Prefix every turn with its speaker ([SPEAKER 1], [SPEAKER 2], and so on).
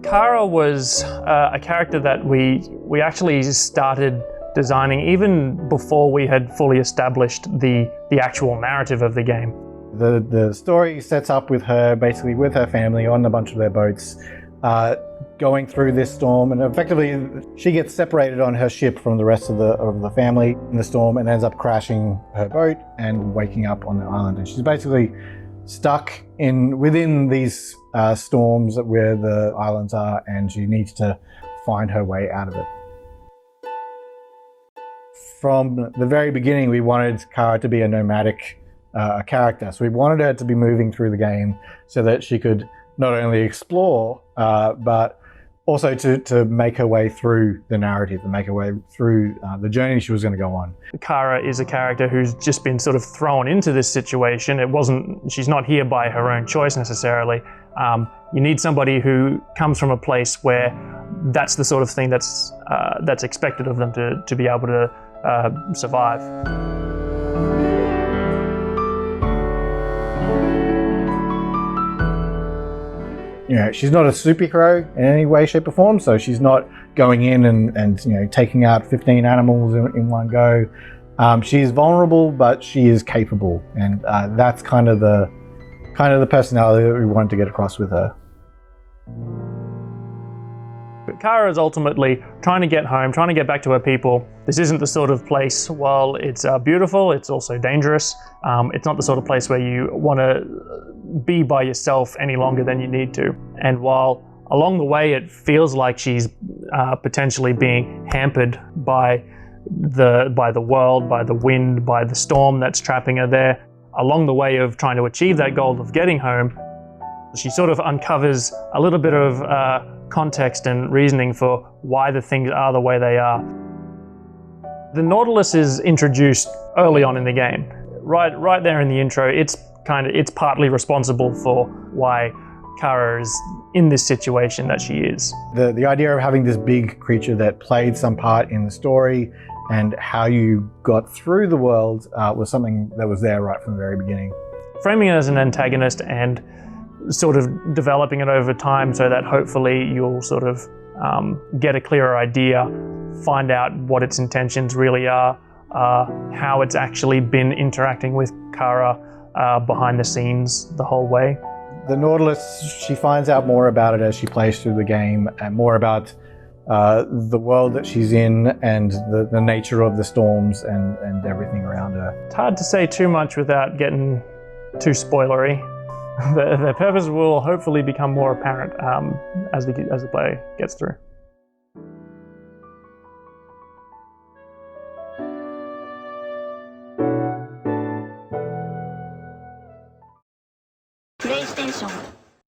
[SPEAKER 1] Kara was a character that we actually started designing even before we had fully established the actual narrative of the game.
[SPEAKER 2] The story sets up with her, basically with her family on a bunch of their boats, going through this storm, and effectively she gets separated on her ship from the rest of the family in the storm and ends up crashing her boat and waking up on the island. And she's basically stuck within these storms where the islands are, and she needs to find her way out of it. From the very beginning, we wanted Kara to be a nomadic character. So we wanted her to be moving through the game so that she could not only explore, but also to make her way through the narrative, to make her way through the journey she was going to go on.
[SPEAKER 1] Kara is a character who's just been sort of thrown into this situation. She's not here by her own choice necessarily. You need somebody who comes from a place where that's the sort of thing that's expected of them to be able to survive.
[SPEAKER 2] You know, she's not a superhero in any way, shape, or form. So she's not going in and taking out 15 animals in one go. She's vulnerable, but she is capable, and that's kind of the personality that we wanted to get across with her.
[SPEAKER 1] But Kara is ultimately trying to get home, trying to get back to her people. This isn't the sort of place, while it's beautiful, it's also dangerous. It's not the sort of place where you want to be by yourself any longer than you need to. And while along the way it feels like she's potentially being hampered by the world, by the wind, by the storm that's trapping her there, along the way of trying to achieve that goal of getting home, she sort of uncovers a little bit of context and reasoning for why the things are the way they are. The Nautilus is introduced early on in the game. Right there in the intro, it's partly responsible for why Kara is in this situation that she is.
[SPEAKER 2] The idea of having this big creature that played some part in the story and how you got through the world was something that was there right from the very beginning.
[SPEAKER 1] Framing it as an antagonist and sort of developing it over time so that hopefully you'll sort of get a clearer idea, find out what its intentions really are, how it's actually been interacting with Kara behind the scenes the whole way.
[SPEAKER 2] The Nautilus, she finds out more about it as she plays through the game, and more about the world that she's in and the nature of the storms and everything around her.
[SPEAKER 1] It's hard to say too much without getting too spoilery. Their purpose will hopefully become more apparent as the play gets through.
[SPEAKER 3] PlayStation